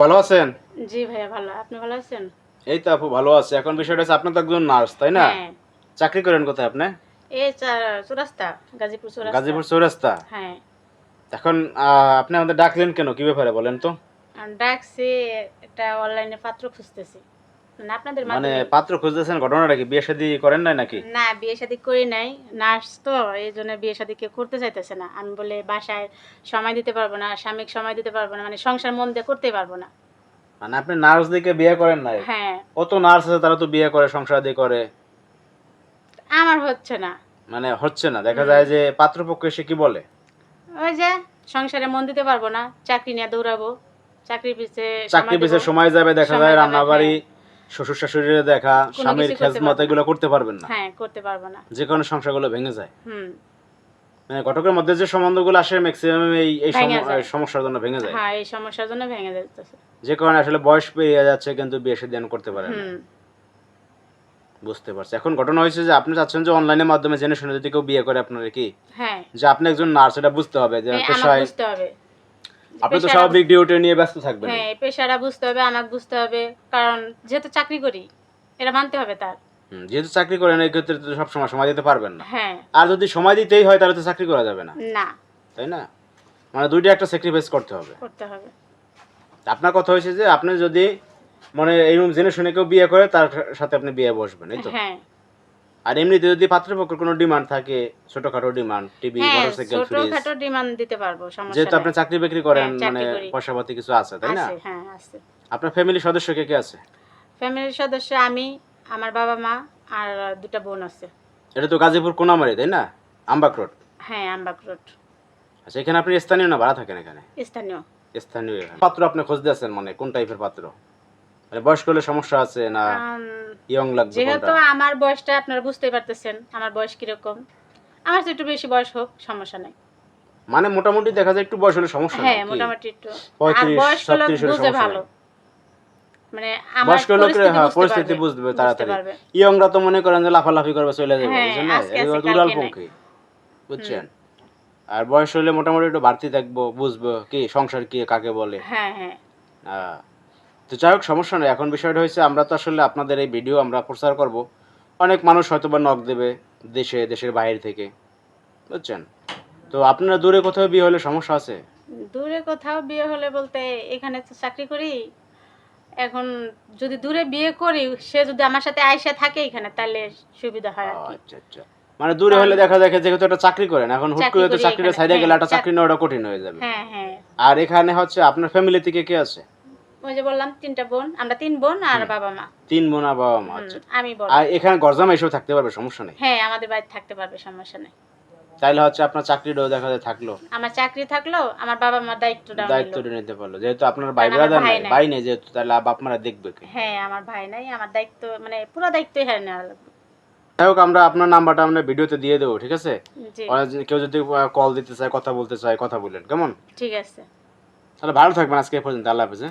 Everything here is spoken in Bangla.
ভালো আছেন? জি ভাইয়া ভালো। আপনি ভালো আছেন? এই তো আপু ভালো আছি। এখন বিষয়টা হচ্ছে আপনি তো একজন নার্স, তাই না? হ্যাঁ। চাকরি করেন কোথায় আপনি? এই চৌরাস্তা, গাজীপুর চৌরাস্তা। গাজীপুর চৌরাস্তা। হ্যাঁ। এখন আপনি আমাদের ডাকলেন কেন? কি ব্যাপারে বলেন তো? ডাকছি একটা অনলাইনে পাত্র খুঁজতেছি। মানে আপনাদের মানে মাধ্যমে। পাত্র খুঁজতেছেন, ঘটনাটা কি? বিয়ে শাদী করেন নাই নাকি? না বিয়ে শাদী করি নাই। নার্স তো এইজন্য বিয়ে শাদী কেউ করতে চাইতেছে না। আমি বলে বাসায় সময় দিতে পারবো না, স্বামীক সময় দিতে পারবো না। মানে সংসার মন দিয়ে করতেই পারবো না। মানে আপনি নার্স দেখে বিয়ে করেন নাই? হ্যাঁ। কত নার্স আছে তারা তো বিয়ে করে, সংসার দিয়ে করে। আমার হচ্ছে না। মানে হচ্ছে না। দেখা যায় যে পাত্রপক্ষ এসে কি বলে? ওই যে সংসারে মন দিতে পারবো না। চাকরি নিয়ে দৌড়াবো। চাকরির পিছে চাকরি সময় দেব। পিছে সময় যাবে, দেখা সময় যায় যাবে, রান্না বাড়ি, হ্যাঁ। শ্বশুর শাশুড়ির দেখা, কোনো স্বামীর কিছুই করতে খেজমত পারবো না। এগুলো করতে পারবেন না। হ্যাঁ, করতে পারবো না। যে কারণে সংসারগুলো ভেঙে যায়। হুম। মানে ঘটকের মধ্যে যে সম্বন্ধগুলো আসে ম্যাক্সিমাম এই ভেঙে যায়। সমস্যার জন্য ভেঙে যায়। হ্যাঁ, এই সমস্যার জন্য ভেঙে যাইতেছে। যে কারণে আসলে বয়স পেরিয়ে যাচ্ছে কিন্তু বিয়ে শাদী করতে পারেন না। হুম। বুঝতে পারছি। এখন ঘটনা হয়েছে যে আপনি চাচ্ছেন যে অনলাইনের মাধ্যমে জেনে শুনে যদি কেউ বিয়ে করে আপনার কি? হ্যাঁ। যে আপনি একজন নার্স, এটা বুঝতে হবে যে আমাকে পেশায় বুঝতে হবে। আপনি তো পেশাটা স্বাভাবিক ডিউটি নিয়ে ব্যস্ত থাকবেন। হ্যাঁ, পেশাটা বুঝতে হবে, আমাকে বুঝতে হবে। কারণ যেহেতু চাকরি করি, এটা মানতে হবে তার। যেহেতু চাকরি করেন এই ক্ষেত্রে তো সবসময় সময় দিতে পারবেন না। হ্যাঁ। আর যদি সময় দিতেই হয় তাহলে তো চাকরি করা যাবে না। না। তাই না? মানে দুইটা একটা স্যাক্রিফাইস করতে হবে। করতে হবে। আপনার কথা হয়েছে যে আপনি যদি মানে এইরকম জেনে শুনে কেউ বিয়ে করে তার সাথে আপনি বিয়ে বসবেন, এই তো? হ্যাঁ। আর এমনিতে যদি পাত্রপক্ষের কোনো ডিমান্ড থাকে, ছোটখাটো ডিমান্ড, টিভি, হ্যাঁ, মোটরসাইকেল, ফ্রিজ, ছোটখাটো ডিমান্ড দিতে পারবো, সমস্যা যেহেতু নাই। আপনি চাকরি বাকরি করেন, হ্যাঁ, মানে চাকরি করি। পয়সাপাতি কিছু আছে, তাই না? আছে, হ্যাঁ, আছে। আপনার ফ্যামিলির সদস্য কে কে আছে? ফ্যামিলির সদস্য আমি, আমার বাবা-মা আর ২ টা বোন আছে। এটা তো গাজীপুর কোনামারি, তাই না? আমবাগ রোড। হ্যাঁ, আমবাগ রোড। আচ্ছা, এখানে আপনি স্থানীয় না ভাড়া থাকেন এখানে? স্থানীয়। স্থানীয় এখানে। পাত্র আপনি খুঁজতে আছেন, মানে কোন টাইপের পাত্র? মানে বয়স্ক হলে সমস্যা আছে না আম ইয়ং লাগবে যেহেতু কোনটা? আমার বয়সটা আপনারা বুঝতেই পারতেছেন, আমার বয়স কিরকম। আমার চেয়ে একটু বেশি বয়স হোক, সমস্যা নাই। মানে মোটামুটি দেখা যায় একটু বয়স হলে সমস্যা হ্যাঁ, নাই কি? মোটামুটি একটু। আর 35 বয়স্ক লোক 36 হলে বুঝে সমস্যা ভালো। নাই। মানে আমার বয়স্ক লোকের পরিস্থিতি বুঝতে পরিস্থিতি পারবে। বুঝবে বুঝতে তাড়াতাড়ি। পারবে। ইয়ংরা তো মনে করেন যে লাফালাফি করবে, চলে যাবে, হ্যাঁ, বুঝছেন না? আজকে আছে, একেবারে কালকে উড়াল নাই। পঙ্খী, বুঝছেন? আর বয়স হলে মোটামুটি একটু বাড়তি থাকবো, বুঝবো কি সংসার কি কাকে বলে। হ্যাঁ, হ্যাঁ। আহ, তো যাই হোক, সমস্যা নেই। এখন বিষয়টা হয়েছে আমরা তো আসলে আপনাদের এই ভিডিও আমরা প্রচার করব, অনেক মানুষ হয়তো বা নক দেবে দেশের বাইরে থেকে, বুঝছেন? তো আপনারা দূরে কোথাও বিয়ে হলে সমস্যা আছে? দূরে কোথাও বিয়ে হলে বলতে এখানে তো চাকরি করি। এখন যদি দূরে বিয়ে করি, সে যদি আমার সাথে আইসা থাকে এখানে তাহলে সুবিধা হয় আরকি। আচ্ছা আচ্ছা। মানে দূরে হলে দেখা যায় যেহেতু একটা চাকরি করেন, এখন হুট চাকরি করে তো করি চাকরিটা এখানে। ছাইড়া গেলে হ্যাঁ, একটা চাকরি নেওয়াটা কঠিন হয়ে যাবে। হ্যাঁ, হ্যাঁ। আর এখানে হচ্ছে আপনার ফ্যামিলি থেকে কে আছে? ওই যে বললাম ৩ টা বোন, আমরা ৩ বোন আর বাবা-মা। 3 বোন আর বাবা মা। আচ্ছা। আমি বড়। আর এখানে গরজামা এসেও থাকতে পারবে, সমস্যা নেই? হ্যাঁ, আমাদের বাড়িতে থাকতে পারবে, সমস্যা নাই। তাইলে হচ্ছে আপনার চাকরিটাও দেখা যায় থাকলো, আমার চাকরি থাকলো, আমার বাবা-মার দায়িত্বটাও নিল। দায়িত্বটা নিতে পারলো। যেহেতু আপনার ভাই কারণ আমার ব্রাদার ভাই নাই, নাই। ভাই নেই যেহেতু, তাহলে বাপ মারা দেখবে কে? হ্যাঁ, আমার ভাই নাই, আমার দায়িত্ব মানে পুরো দায়িত্বই হ্যাঁ নেওয়া লাগবে। যাই হোক, আমরা আপনার নাম্বারটা আমরা ভিডিওতে দিয়ে দেবো, ঠিক আছে? জি, কেউ যদি কল দিতে চায়, কথা বলতে চায়, কথা বলেন, কেমন? ঠিক আছে। তাহলে ভালো থাকবেন, আজকে এ পর্যন্ত। আল্লাহ হাফেজ।